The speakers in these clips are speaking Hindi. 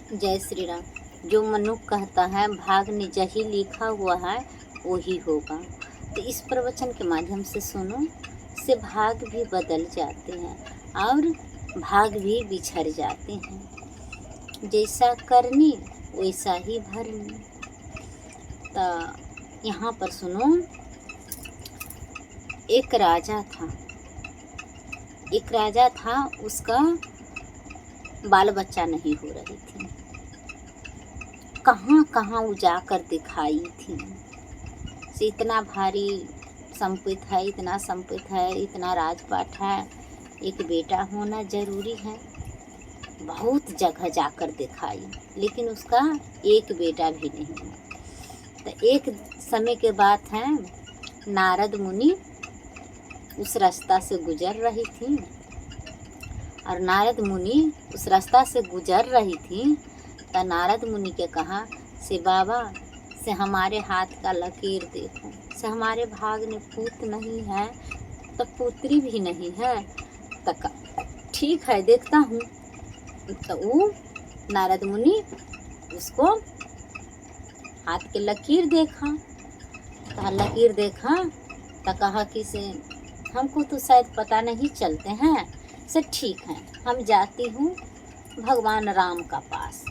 जय श्री राम। जो मनुष्य कहता है भाग ने जही लिखा हुआ है वही होगा। तो इस प्रवचन के माध्यम से सुनो, से भाग भी बदल जाते हैं और भाग भी बिछड़ जाते हैं। जैसा करनी वैसा ही भरनी। तो यहाँ पर सुनो, एक राजा था, उसका बाल बच्चा नहीं हो रही थी। कहाँ कहाँ वो जाकर दिखाई थी। से इतना भारी संपत्ति है, इतना संपत्ति है, इतना राजपाट है, एक बेटा होना जरूरी है। बहुत जगह जाकर दिखाई, लेकिन उसका एक बेटा भी नहीं हुआ। तो एक समय के बात है, नारद मुनि उस रास्ता से गुजर रही थी और नारद मुनि उस रास्ता से गुजर रही थी। तो नारद मुनि के कहा, से बाबा से हमारे हाथ का लकीर देखो, से हमारे भाग में पुत नहीं है तो पुत्री भी नहीं है। तो ठीक है, देखता हूँ। तो वो नारद मुनि उसको हाथ के लकीर देखा। तो लकीर देखा तो कहा कि से हमको तो शायद पता नहीं चलते हैं, से ठीक है, हम जाती हूँ भगवान राम का पास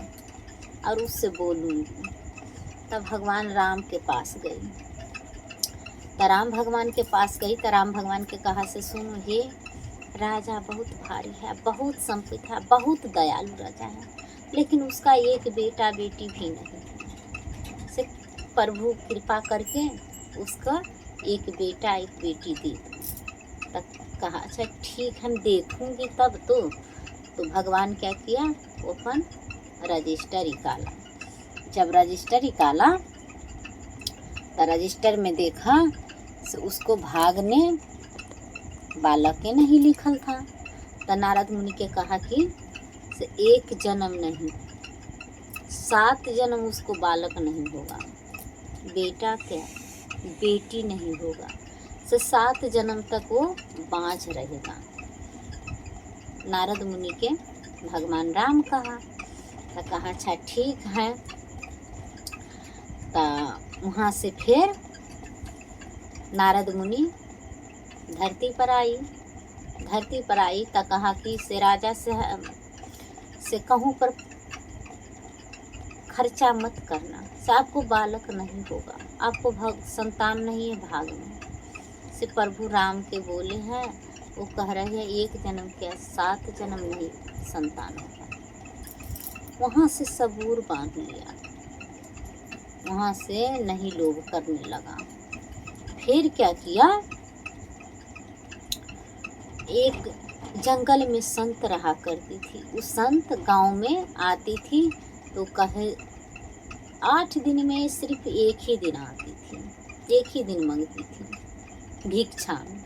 और उससे बोलूँगी। तब भगवान राम के पास गई। तो राम भगवान के पास गई तो राम भगवान के कहा, से सुनो, ये राजा बहुत भारी है, बहुत संपत्ति है, बहुत दयालु राजा है, लेकिन उसका एक बेटा बेटी भी नहीं। से प्रभु कृपा करके उसका एक बेटा एक बेटी दे दो। तब कहा, अच्छा ठीक, हम देखूंगी। तब तो भगवान क्या किया, वो अपन रजिस्टर निकाला। जब रजिस्टर निकाला तो रजिस्टर में देखा से उसको भाग ने बालक के नहीं लिखल था। तो नारद मुनि के कहा कि से एक जन्म नहीं, 7 जन्म उसको बालक नहीं होगा, बेटा क्या बेटी नहीं होगा, से 7 जन्म तक वो बाँझ रहेगा। नारद मुनि के भगवान राम कहा। तो कहा, अच्छा ठीक है। तो वहाँ से फिर नारद मुनि धरती पर आई। तो कहा कि से राजा से कहूँ पर खर्चा मत करना, से आपको बालक नहीं होगा, आपको संतान नहीं है भाग में। से प्रभु राम के बोले हैं, वो कह रहे हैं एक जन्म क्या 7 जन्म नहीं संतान होगा। वहाँ से सबूर बांध लिया, वहाँ से नहीं लोभ करने लगा। फिर क्या किया, एक जंगल में संत रहा करती थी। उस संत गांव में आती थी तो कहे 8 दिन में सिर्फ एक ही दिन आती थी, एक ही दिन मांगती थी भिक्षा में।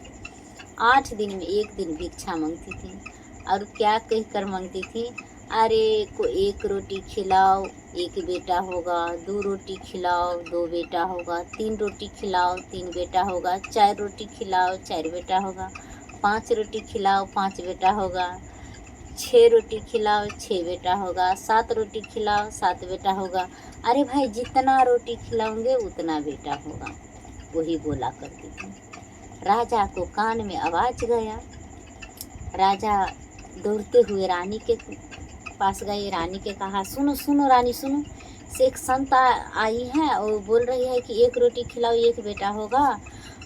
8 दिन में एक दिन भिक्षा मांगती थी। और क्या कह कर मांगती थी, अरे को 1 रोटी खिलाओ 1 बेटा होगा, 2 रोटी खिलाओ 2 बेटा होगा, 3 रोटी खिलाओ 3 बेटा होगा, 4 रोटी खिलाओ 4 बेटा होगा, 5 रोटी खिलाओ 5 बेटा होगा, 6 रोटी खिलाओ 6 बेटा होगा, 7 रोटी खिलाओ 7 बेटा होगा। अरे भाई, जितना रोटी खिलाओगे उतना बेटा होगा। वही बोला करती थी। राजा को कान में आवाज गया। राजा दौड़ते हुए रानी के पास गए। रानी के कहा, सुनो सुनो रानी सुनो, से एक संत आई है और बोल रही है कि 1 रोटी खिलाओ 1 बेटा होगा,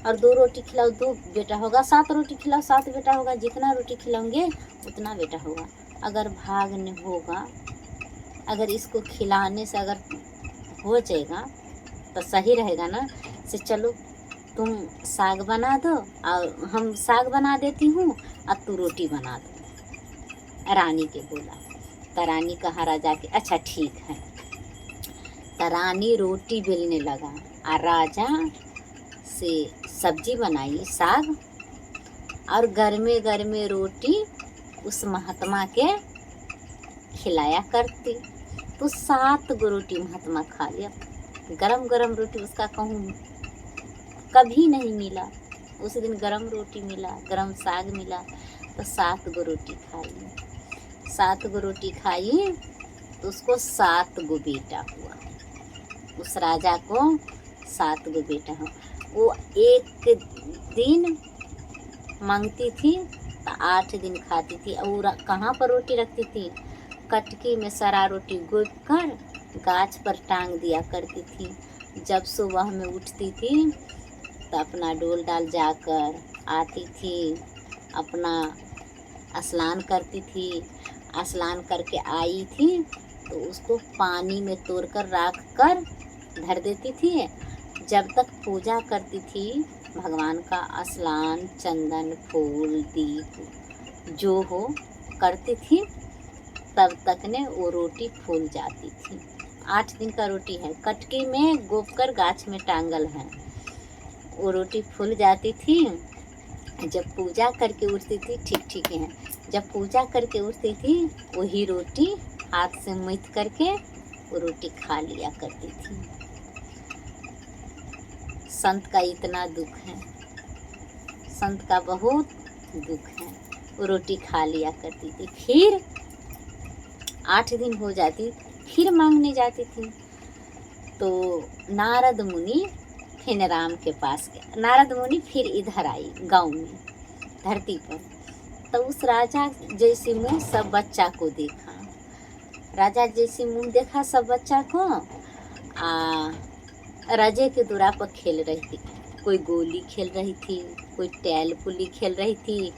और 2 रोटी खिलाओ 2 बेटा होगा, 7 रोटी खिलाओ 7 बेटा होगा, जितना रोटी खिलाओगे उतना बेटा होगा। अगर भाग नहीं होगा, अगर इसको खिलाने से अगर हो जाएगा तो सही रहेगा ना। से चलो तुम साग बना दो और हम साग बना देती हूँ और तू रोटी बना दो। रानी के बोला। तो रानी कहा राजा के, अच्छा ठीक है। तो रानी रोटी बेलने लगा और राजा से सब्जी बनाई साग, और गर्मे गर्मे रोटी उस महात्मा के खिलाया करती। तो 7 गो रोटी महात्मा खा लिया। गरम गरम रोटी उसका कहूँ कभी नहीं मिला। उस दिन गरम रोटी मिला, गरम साग मिला। तो 7 गो रोटी खाई। 7 गो रोटी खाई तो उसको 7 गो बेटा हुआ। उस राजा को 7 गो बेटा हुआ। वो एक दिन मांगती थी तो 8 दिन खाती थी। और कहाँ पर रोटी रखती थी? कटकी में सारा रोटी गोद कर गाछ पर टांग दिया करती थी। जब सुबह में उठती थी तो अपना डोल डाल जाकर आती थी, अपना स्नान करती थी। स्नान करके आई थी तो उसको पानी में तोड़कर रख कर धर देती थी। जब तक पूजा करती थी भगवान का स्नान, चंदन, फूल, दीप जो हो करती थी, तब तक ने वो रोटी फूल जाती थी। 8 दिन का रोटी है, कटकी में गोपकर गाछ में टांगल है। वो रोटी फूल जाती थी। जब पूजा करके उठती थी, ठीक है, जब पूजा करके उठती थी वही रोटी हाथ से मुथ करके वो रोटी खा लिया करती थी। संत का इतना दुख है, संत का बहुत दुख है। वो रोटी खा लिया करती थी। फिर 8 दिन हो जाती, फिर मांगने जाती थी तो नारद मुनि फिर राम के पास गए। नारद मुनि फिर इधर आई गांव में, धरती पर। तो उस राजा जैसे मुँह सब बच्चा को देखा। राजा जैसे मुँह देखा सब बच्चा को। राजे के दुरा पर खेल रही थी। कोई गोली खेल रही थी, कोई टैल पुली खेल रही थी,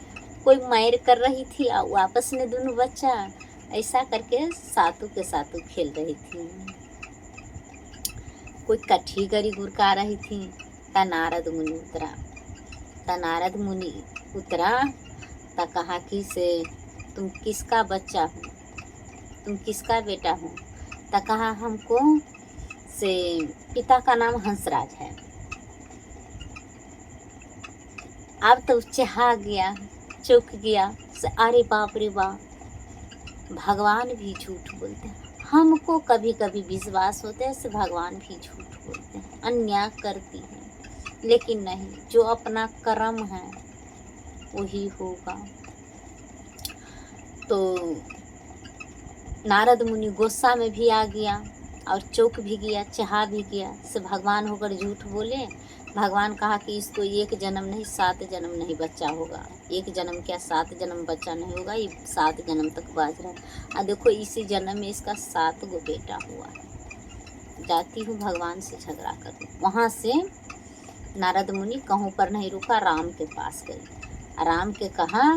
कोई मार कर रही थी। और आपस में दोनों बच्चा ऐसा करके सातों के सातों खेल रही थी। कोई कठी गरी गुरका रही थी। ता नारद मुनि उतरा। ता नारद मुनि उतरा ता कहा कि से तुम किसका बच्चा हो, तुम किसका बेटा हो? ता कहा हमको से पिता का नाम हंसराज है। अब तो चहा गया, चौंक गया से अरे बाप रे बाप, भगवान भी झूठ बोलते हैं। हमको कभी कभी विश्वास होता है से भगवान भी झूठ बोलते हैं, अन्याय करती हैं, लेकिन नहीं, जो अपना कर्म है वही होगा। तो नारद मुनि गुस्सा में भी आ गया और चौंक भी गया, चाह भी गया से भगवान होकर झूठ बोले। भगवान कहा कि इसको 1 जन्म नहीं 7 जन्म नहीं बच्चा होगा। 1 जन्म क्या 7 जन्म बच्चा नहीं होगा, ये 7 जन्म तक बाज रहा है। देखो इसी जन्म में इसका 7 गो बेटा हुआ है। जाती हूँ भगवान से झगड़ा कर। वहाँ से नारद मुनि कहूँ पर नहीं रुका, राम के पास गई। राम के कहा,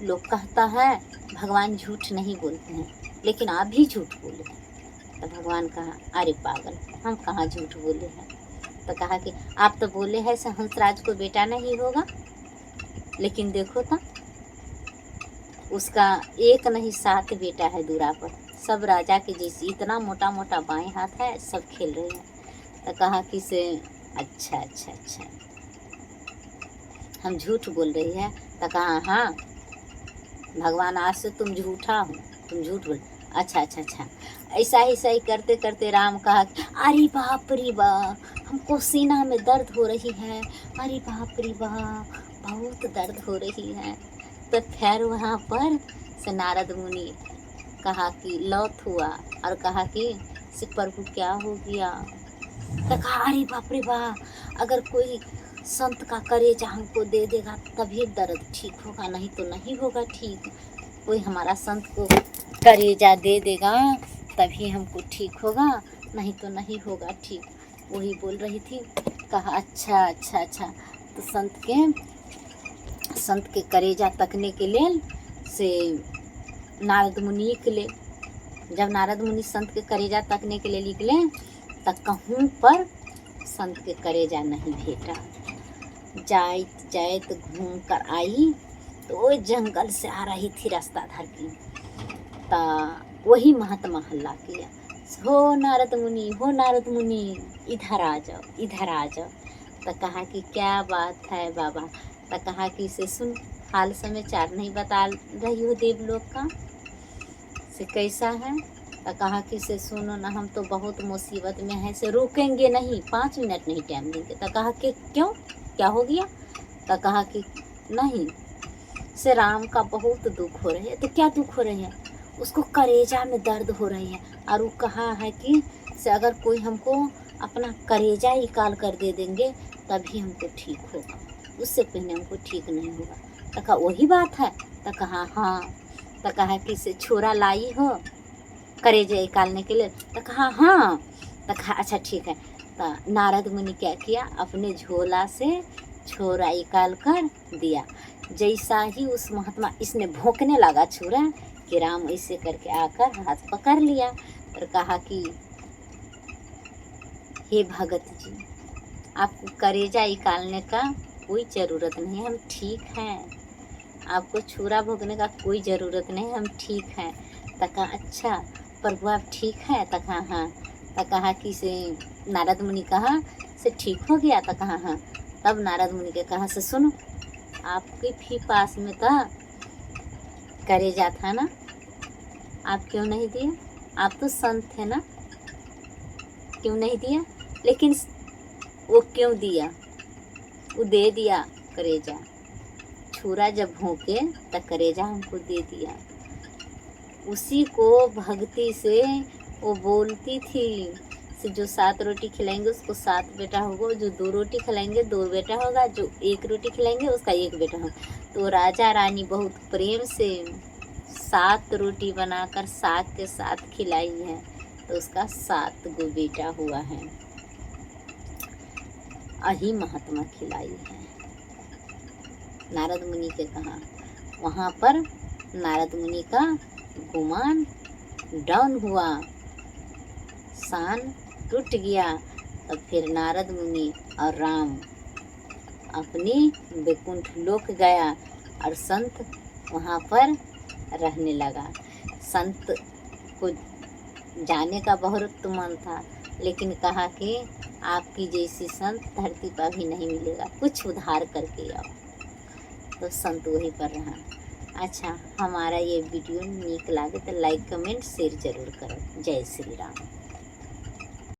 लोग कहता है भगवान झूठ नहीं बोलते हैं, लेकिन आप भी झूठ बोले। तो भगवान कहा, अरे पागल, हम कहाँ झूठ बोले हैं? तो कहा कि आप तो बोले हैं हंसराज को बेटा नहीं होगा, लेकिन देखो तो उसका 1 नहीं 7 बेटा है दूरा पर। सब राजा के जैसे इतना मोटा मोटा बाएं हाथ है, सब खेल रहे हैं। तो कहा कि से अच्छा, हम झूठ बोल रही है। तो कहा हाँ भगवान आज से तुम झूठा हो, तुम झूठ बोल। अच्छा। ऐसा ही करते करते राम कहा, अरे बाप रे बाप, हमको सीना में दर्द हो रही है, अरे बाप रे बाप, बहुत दर्द हो रही है। तो फिर वहाँ पर से नारद मुनि कहा कि लौट हुआ और कहा कि से प्रभु क्या हो गया? तो कहा, अरे बाप रे बाप, अगर कोई संत का कलेजा हमको दे देगा तभी दर्द ठीक होगा, नहीं तो नहीं होगा ठीक। कोई हमारा संत को कलेजा दे देगा तभी हमको ठीक होगा, नहीं तो नहीं होगा ठीक। वही बोल रही थी। कहा अच्छा। तो संत के कलेजा तकने के लिए से नारद मुनि निकले। जब नारद मुनि संत के कलेजा तकने के लिए निकले तब कहूँ पर संत के कलेजा नहीं भेटा। जायत घूम कर आई तो वो जंगल से आ रही थी रास्ता धर की। ता वही महात्मा हल्ला किया, हो नारद मुनि, इधर आ जाओ। तो कहा कि क्या बात है बाबा? तो कहा कि से सुन, हाल समाचार नहीं बता रही हो देवलोक का, से कैसा है? तो कहा कि से सुनो ना, हम तो बहुत मुसीबत में हैं, से रुकेंगे नहीं, 5 मिनट नहीं टाइम देंगे। तो कहा कि क्यों, क्या हो गया? तो कहा कि नहीं, से राम का बहुत दुख हो रहा है। तो क्या दुख हो रहे हैं? उसको कलेजा में दर्द हो रही है, और वो कहा है कि से अगर कोई हमको अपना कलेजा ही निकाल कर दे देंगे तभी हमको ठीक होगा, उससे पहले हमको ठीक नहीं होगा। तो कहा वही बात है। तो कहा हाँ। तो कहा कि से छोरा लाई हो कलेजा निकालने के लिए। तो कहा हाँ। तो कहा अच्छा ठीक है। तो नारद मुनि क्या किया, अपने झोला से छोरा निकाल कर दिया। जैसा ही उस महात्मा इसने भौंकने लगा छोरा कि राम ऐसे करके आकर हाथ पकड़ लिया और कहा कि हे भगत जी, आपको कलेजा निकालने का कोई ज़रूरत नहीं, हम ठीक हैं। आपको छुरा भोगने का कोई ज़रूरत नहीं, हम ठीक हैं। तो कहा अच्छा प्रभु आप ठीक हैं? तो कहा हाँ। तो कहा कि से नारद मुनि कहा से ठीक हो गया? तो कहा हाँ। तब नारद मुनि के कहा से सुनो, आपके भी पास में था कलेजा था ना, आप क्यों नहीं दिया? आप तो संत थे ना, क्यों नहीं दिया? लेकिन वो क्यों दिया? वो दे दिया कलेजा। छुरा जब भोंके तो कलेजा हमको दे दिया। उसी को भक्ति से वो बोलती थी से जो 7 रोटी खिलाएंगे उसको 7 बेटा होगा, जो 2 रोटी खिलाएंगे 2 बेटा होगा, जो 1 रोटी खिलाएंगे उसका 1 बेटा होगा। तो राजा रानी बहुत प्रेम से 7 रोटी बनाकर साग के साथ खिलाई है, तो उसका 7 गो बेटा हुआ है। अही महात्मा खिलाई है। नारद मुनि के कहा वहाँ पर नारद मुनि का गुमान डाउन हुआ, शान टूट गया। तब फिर नारद मुनि और राम अपनी वैकुंठ लोक गया और संत वहाँ पर रहने लगा। संत को जाने का बहुत मन था, लेकिन कहा कि आपकी जैसी संत धरती पर भी नहीं मिलेगा, कुछ उधार करके आओ। तो संत वहीं पर रहा। अच्छा, हमारा ये वीडियो नीक लागे तो लाइक कमेंट शेयर जरूर करो। जय श्री राम।